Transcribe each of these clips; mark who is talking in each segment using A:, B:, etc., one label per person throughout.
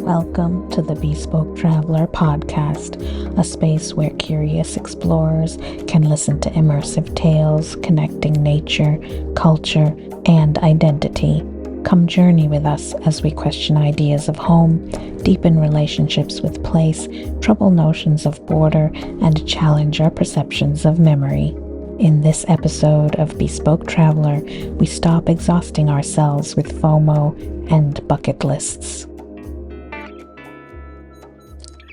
A: Welcome to the Bespoke Traveler podcast, a space where curious explorers can listen to immersive tales connecting nature, culture, and identity. Come journey with us as we question ideas of home, deepen relationships with place, trouble notions of border, and challenge our perceptions of memory. In this episode of Bespoke Traveler, we stop exhausting ourselves with FOMO and bucket lists.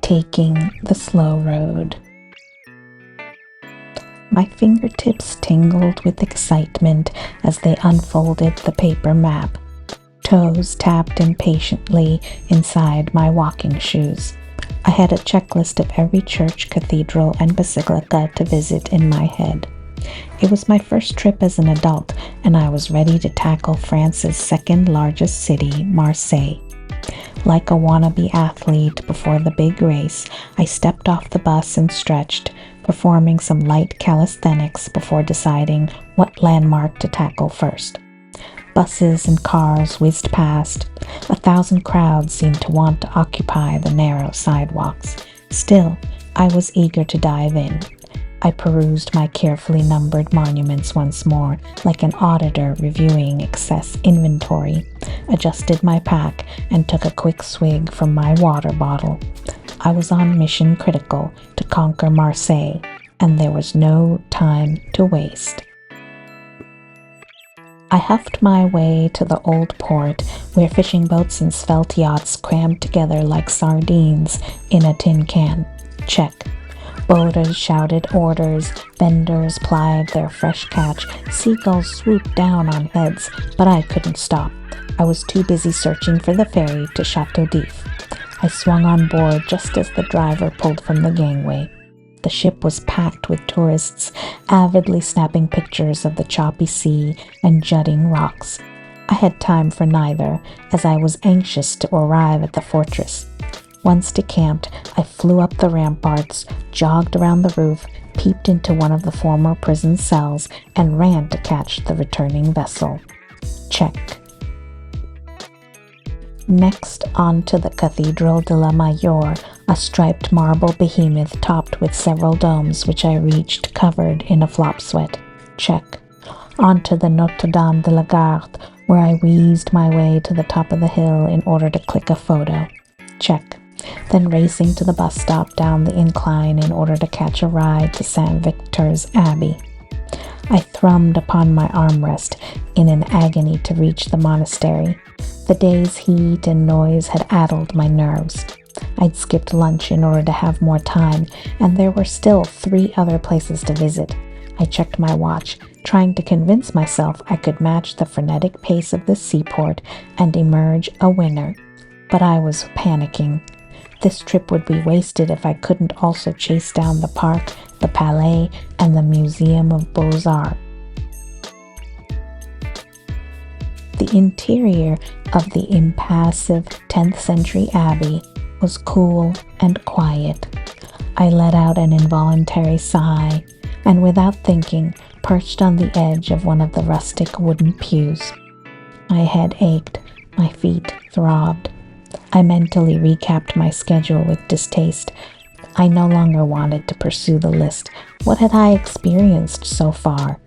A: Taking the slow road. My fingertips tingled with excitement as they unfolded the paper map. Toes tapped impatiently inside my walking shoes. I had a checklist of every church, cathedral, and basilica to visit in my head. It was my first trip as an adult, and I was ready to tackle France's second largest city, Marseille. Like a wannabe athlete before the big race, I stepped off the bus and stretched, performing some light calisthenics before deciding what landmark to tackle first. Buses and cars whizzed past. 1,000 crowds seemed to want to occupy the narrow sidewalks. Still, I was eager to dive in. I perused my carefully numbered monuments once more, like an auditor reviewing excess inventory, adjusted my pack, and took a quick swig from my water bottle. I was on mission critical to conquer Marseille, and there was no time to waste. I huffed my way to the old port, where fishing boats and svelte yachts crammed together like sardines in a tin can. Check. Boaters shouted orders, vendors plied their fresh catch, seagulls swooped down on heads, but I couldn't stop. I was too busy searching for the ferry to Chateau d'If. I swung on board just as the driver pulled from the gangway. The ship was packed with tourists, avidly snapping pictures of the choppy sea and jutting rocks. I had time for neither, as I was anxious to arrive at the fortress. Once decamped, I flew up the ramparts, jogged around the roof, peeped into one of the former prison cells, and ran to catch the returning vessel. Check. Next, on to the Cathedral de la Major, a striped marble behemoth topped with several domes, which I reached covered in a flop sweat. Check. On to the Notre Dame de la Garde, where I wheezed my way to the top of the hill in order to click a photo. Check. Then racing to the bus stop down the incline in order to catch a ride to Saint Victor's Abbey. I thrummed upon my armrest in an agony to reach the monastery. The day's heat and noise had addled my nerves. I'd skipped lunch in order to have more time, and there were still 3 other places to visit. I checked my watch, trying to convince myself I could match the frenetic pace of the seaport and emerge a winner. But I was panicking. This trip would be wasted if I couldn't also chase down the park, the Palais, and the Museum of Beaux-Arts. The interior of the impassive 10th century abbey was cool and quiet. I let out an involuntary sigh, and without thinking, perched on the edge of one of the rustic wooden pews. My head ached, my feet throbbed. I mentally recapped my schedule with distaste. I no longer wanted to pursue the list. What had I experienced so far?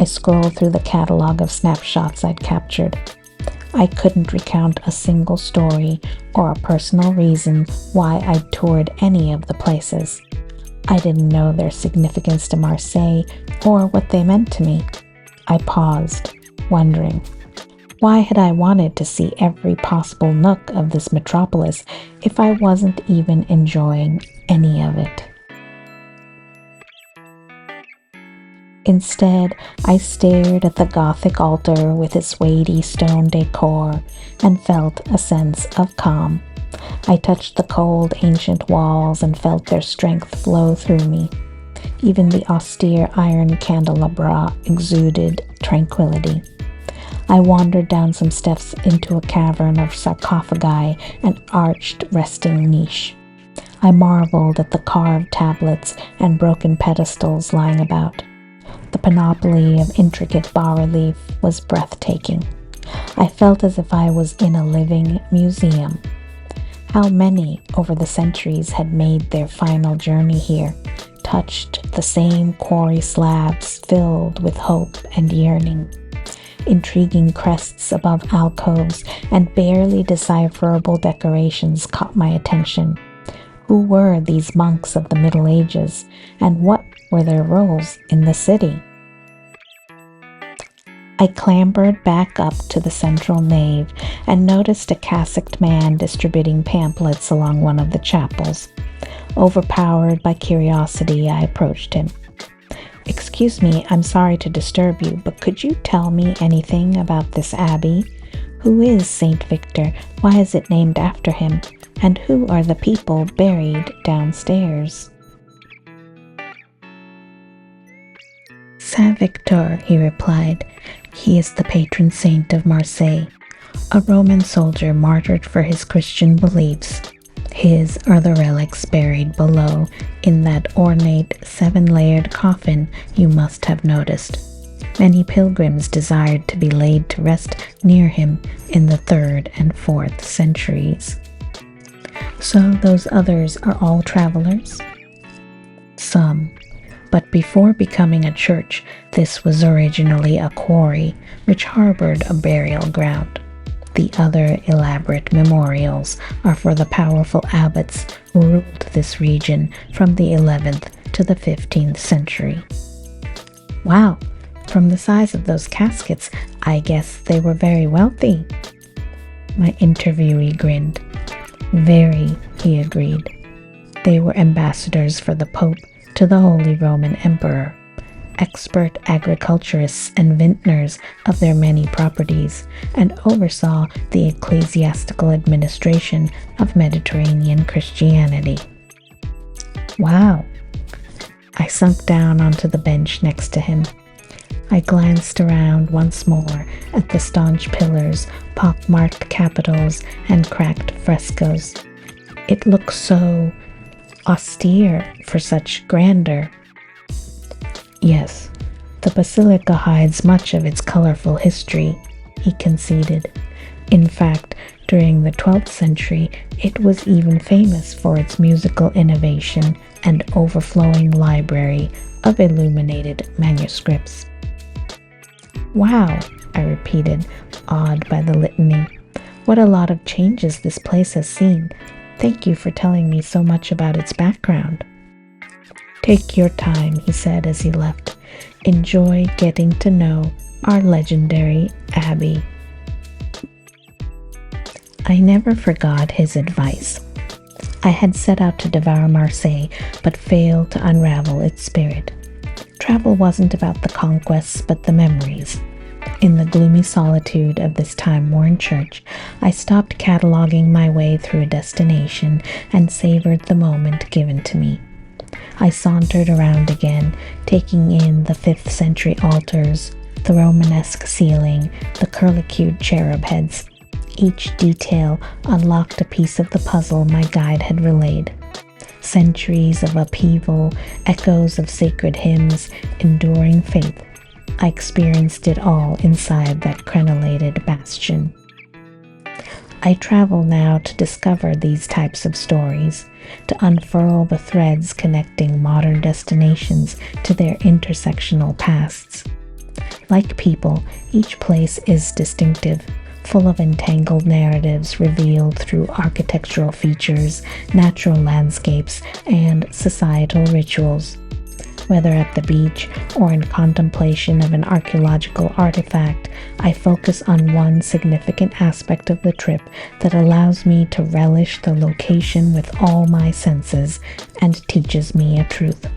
A: I scrolled through the catalog of snapshots I'd captured. I couldn't recount a single story or a personal reason why I'd toured any of the places. I didn't know their significance to Marseille or what they meant to me. I paused, wondering, why had I wanted to see every possible nook of this metropolis if I wasn't even enjoying any of it? Instead, I stared at the Gothic altar with its weighty stone decor and felt a sense of calm. I touched the cold, ancient walls and felt their strength flow through me. Even the austere iron candelabra exuded tranquility. I wandered down some steps into a cavern of sarcophagi and arched resting niche. I marveled at the carved tablets and broken pedestals lying about. The panoply of intricate bas-relief was breathtaking. I felt as if I was in a living museum. How many over the centuries had made their final journey here, touched the same quarry slabs filled with hope and yearning. Intriguing crests above alcoves and barely decipherable decorations caught my attention. Who were these monks of the Middle Ages, and what were their roles in the city? I clambered back up to the central nave and noticed a cassocked man distributing pamphlets along one of the chapels. Overpowered by curiosity, I approached him. "Excuse me, I'm sorry to disturb you, but could you tell me anything about this abbey? Who is Saint Victor? Why is it named after him? And who are the people buried downstairs?" "Saint Victor," he replied. "He is the patron saint of Marseille, a Roman soldier martyred for his Christian beliefs. His are the relics buried below in that ornate 7-layered coffin you must have noticed. Many pilgrims desired to be laid to rest near him in the 3rd and 4th centuries." "So those others are all travelers?" "Some. But before becoming a church, this was originally a quarry which harbored a burial ground. The other elaborate memorials are for the powerful abbots who ruled this region from the 11th to the 15th century." "Wow, from the size of those caskets, I guess they were very wealthy." My interviewee grinned. "Very," he agreed. "They were ambassadors for the Pope to the Holy Roman Emperor, expert agriculturists and vintners of their many properties, and oversaw the ecclesiastical administration of Mediterranean Christianity." "Wow." I sunk down onto the bench next to him. I glanced around once more at the staunch pillars, pockmarked capitals, and cracked frescoes. It looked so austere for such grandeur. "Yes, the basilica hides much of its colorful history," he conceded. "In fact, during the 12th century, it was even famous for its musical innovation and overflowing library of illuminated manuscripts." "Wow," I repeated, awed by the litany. "What a lot of changes this place has seen. Thank you for telling me so much about its background." "Take your time," he said as he left. "Enjoy getting to know our legendary abbey." I never forgot his advice. I had set out to devour Marseille, but failed to unravel its spirit. Travel wasn't about the conquests, but the memories. In the gloomy solitude of this time-worn church, I stopped cataloging my way through a destination and savored the moment given to me. I sauntered around again, taking in the 5th century altars, the Romanesque ceiling, the curlicued cherub heads. Each detail unlocked a piece of the puzzle my guide had relayed. Centuries of upheaval, echoes of sacred hymns, enduring faith. I experienced it all inside that crenellated bastion. I travel now to discover these types of stories, to unfurl the threads connecting modern destinations to their intersectional pasts. Like people, each place is distinctive, full of entangled narratives revealed through architectural features, natural landscapes, and societal rituals. Whether at the beach or in contemplation of an archaeological artifact, I focus on one significant aspect of the trip that allows me to relish the location with all my senses and teaches me a truth.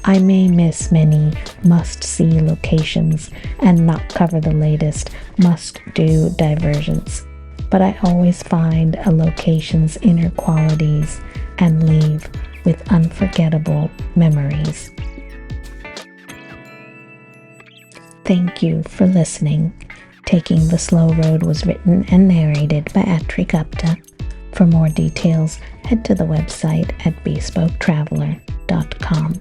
A: I may miss many must-see locations and not cover the latest must-do diversions, but I always find a location's inner qualities and leave with unforgettable memories. Thank you for listening. Taking the Slow Road was written and narrated by Atri Gupta. For more details, head to the website at bespoketraveler.com.